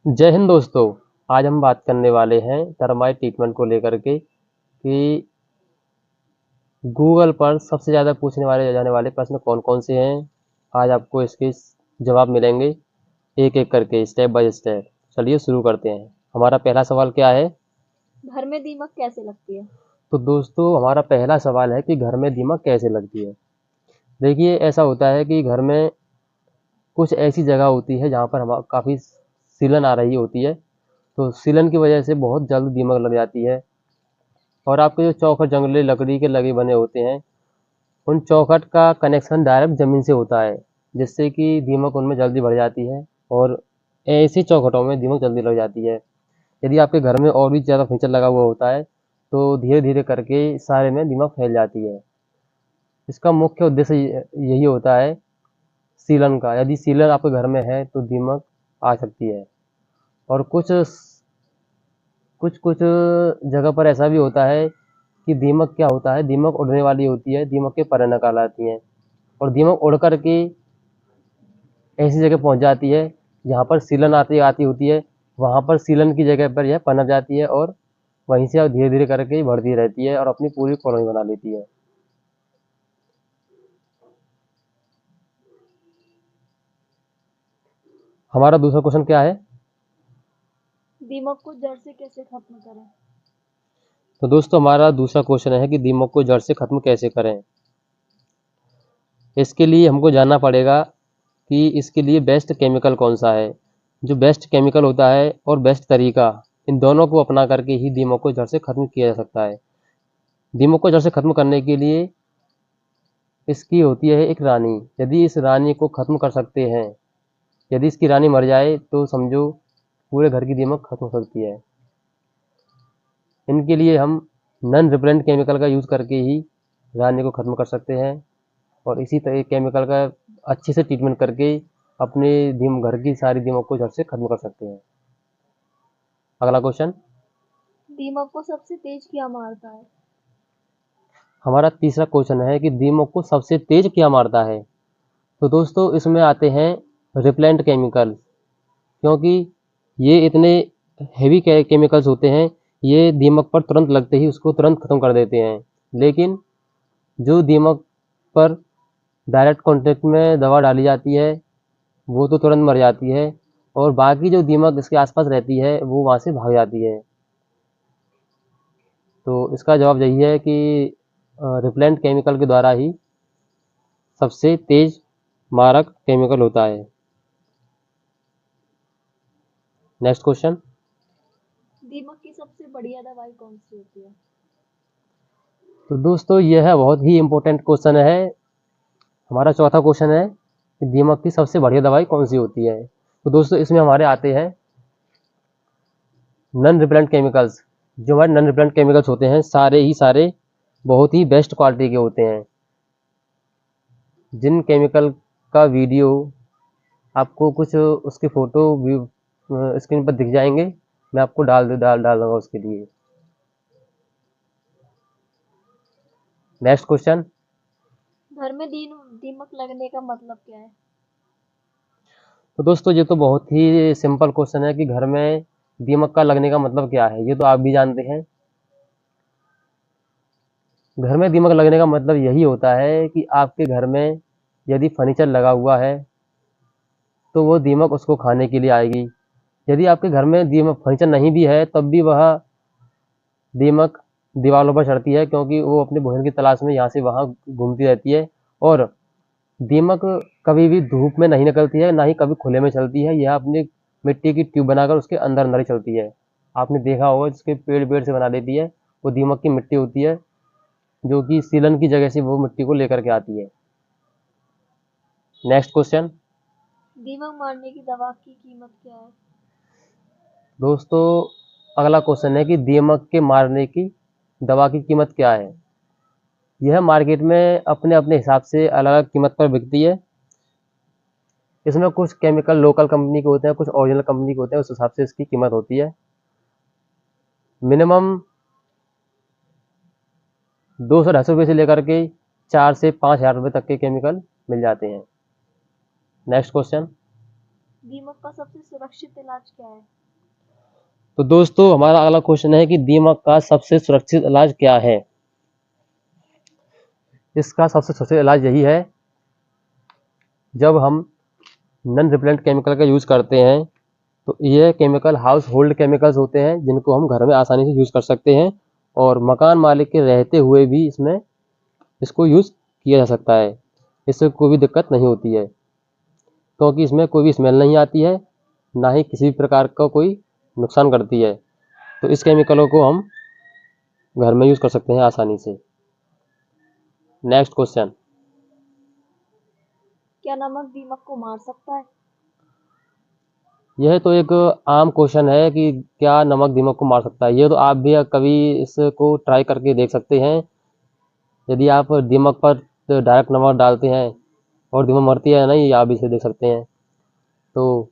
जय हिंद दोस्तों। आज हम बात करने वाले हैं टर्माइट ट्रीटमेंट को लेकर के कि गूगल पर सबसे ज़्यादा पूछने वाले जाने वाले प्रश्न कौन कौन से हैं। आज आपको इसके जवाब मिलेंगे एक एक करके, स्टेप बाय स्टेप। चलिए शुरू करते हैं। हमारा पहला सवाल क्या है? घर में दीमक कैसे लगती है? तो दोस्तों, हमारा पहला सवाल है कि घर में दीमक कैसे लगती है। देखिए, ऐसा होता है कि घर में कुछ ऐसी जगह होती है जहाँ पर हम काफ़ी सीलन आ रही होती है, तो सीलन की वजह से बहुत जल्द दीमक लग जाती है। और आपके जो चौखट जंगले लकड़ी के लगे बने होते हैं, उन चौखट का कनेक्शन डायरेक्ट ज़मीन से होता है, जिससे कि दीमक उनमें जल्दी बढ़ जाती है और ऐसे चौखटों में दीमक जल्दी लग जाती है। यदि आपके घर में और भी ज़्यादा फर्नीचर लगा हुआ होता है, तो धीरे-धीरे करके सारे में दीमक फैल जाती है। इसका मुख्य उद्देश्य यही होता है सीलन का। यदि सीलन आपके घर में है, तो दीमक आ सकती है। और कुछ जगह पर ऐसा भी होता है कि दीमक क्या होता है, दीमक उड़ने वाली होती है, दीमक के पर कहलाती हैं। और दीमक उड़ कर के ऐसी जगह पहुंच जाती है जहाँ पर सीलन आती आती होती है। वहाँ पर सीलन की जगह पर यह पनप जाती है और वहीं से धीरे धीरे करके बढ़ती रहती है और अपनी पूरी कॉलोनी बना लेती है। हमारा दूसरा क्वेश्चन क्या है? दीमक को जड़ से कैसे खत्म करें? तो दोस्तों, हमारा दूसरा क्वेश्चन है कि दीमक को जड़ से खत्म कैसे करें। इसके लिए हमको जानना पड़ेगा कि इसके लिए बेस्ट केमिकल कौन सा है। जो बेस्ट केमिकल होता है और बेस्ट तरीका, इन दोनों को अपना करके ही दीमक को जड़ से खत्म किया जा सकता है। दीमक को जड़ से खत्म करने के लिए इसकी होती है एक रानी। यदि इस रानी को खत्म कर सकते हैं, यदि इसकी रानी मर जाए, तो समझो पूरे घर की दीमक खत्म हो सकती है। इनके लिए हम नॉन रिपेलेंट केमिकल का यूज़ करके ही रानी को खत्म कर सकते हैं और इसी तरह केमिकल का अच्छे से ट्रीटमेंट करके अपने दीम घर की सारी दीमक को जड़ से खत्म कर सकते हैं। अगला क्वेश्चन। दीमक को सबसे तेज क्या मारता है? हमारा तीसरा क्वेश्चन है कि दीमक को सबसे तेज क्या मारता है। तो दोस्तों, इसमें आते हैं रिपेलेंट केमिकल, क्योंकि ये इतने हेवी केमिकल्स होते हैं, ये दीमक पर तुरंत लगते ही उसको तुरंत खत्म कर देते हैं। लेकिन जो दीमक पर डायरेक्ट कॉन्टेक्ट में दवा डाली जाती है, वो तो तुरंत मर जाती है और बाकी जो दीमक इसके आसपास रहती है, वो वहाँ से भाग जाती है। तो इसका जवाब यही है कि रिपेलेंट केमिकल के द्वारा ही सबसे तेज मारक केमिकल होता है। Next question. दीमक की सबसे बढ़िया दवाई कौन सी होती है? तो दोस्तों, यह बहुत ही इम्पोर्टेंट क्वेश्चन है। हमारा चौथा क्वेश्चन है कि दीमक की सबसे बढ़िया दवाई कौन सी होती है। तो दोस्तों, इसमें हमारे आते हैं नॉन रिपेलेंट केमिकल्स। जो हमारे नॉन रिपेलेंट केमिकल्स होते हैं, सारे ही सारे बहुत ही बेस्ट क्वालिटी के होते हैं। जिन केमिकल का वीडियो आपको कुछ उसके फोटो स्क्रीन पर दिख जाएंगे, मैं आपको डाल दूंगा उसके लिए। Next question. घर में दीमक लगने का मतलब क्या है? तो दोस्तों, ये तो बहुत ही सिंपल क्वेश्चन है कि घर में दीमक का लगने का मतलब क्या है, ये तो आप भी जानते हैं। घर में दीमक लगने का मतलब यही होता है कि आपके घर में यदि फर्नीचर लगा हुआ है, तो वो दीमक उसको खाने के लिए आएगी। यदि आपके घर में दीमक फर्नीचर नहीं भी है, तब भी वह दीमक दीवारों पर चढ़ती है, क्योंकि वो अपने भोजन की तलाश में यहाँ से वहाँ घूमती रहती है। और दीमक कभी भी धूप में नहीं निकलती है, ना ही कभी खुले में चलती है। यह अपनी मिट्टी की ट्यूब बनाकर उसके अंदर अंदर ही चलती है। आपने देखा होगा, जिसके पेड़ पेड़ से बना देती है, वो दीमक की मिट्टी होती है, जो कि सीलन की जगह से वो मिट्टी को लेकर के आती है। Next question. दीमक मारने की दवा की कीमत क्या है? दोस्तों, अगला क्वेश्चन है कि दीमक के मारने की दवा की कीमत क्या है। यह मार्केट में अपने अपने हिसाब से अलग अलग कीमत पर बिकती है। इसमें कुछ केमिकल लोकल कंपनी के होते हैं, कुछ ओरिजिनल कंपनी के होते हैं, उस हिसाब से इसकी कीमत होती है। मिनिमम 200-250 रुपये से लेकर के 4 से 5 हज़ार रुपये तक के केमिकल मिल जाते हैं। Next question. दीमक का सबसे सुरक्षित इलाज क्या है? तो दोस्तों हमारा अगला क्वेश्चन है कि दीमक का सबसे सुरक्षित इलाज क्या है। इसका सबसे सुरक्षित इलाज यही है, जब हम नॉन रिपेलेंट केमिकल का यूज़ करते हैं तो ये केमिकल हाउस होल्ड केमिकल्स होते हैं जिनको हम घर में आसानी से यूज़ कर सकते हैं और मकान मालिक के रहते हुए भी इसको यूज़ किया जा सकता है। इससे कोई भी दिक्कत नहीं होती है क्योंकि इसमें कोई भी स्मेल नहीं आती है, ना ही किसी भी प्रकार का कोई नुकसान करती है। तो इस केमिकलों को हम घर में यूज़ कर सकते हैं आसानी से। नेक्स्ट क्वेश्चन, क्या नमक दीमक को मार सकता है? यह तो एक आम क्वेश्चन है कि क्या नमक दीमक को मार सकता है। ये तो आप भी कभी इसको ट्राई करके देख सकते हैं। यदि आप दीमक पर डायरेक्ट नमक डालते हैं और दीमक मरती है या नहीं, आप इसे देख सकते हैं। तो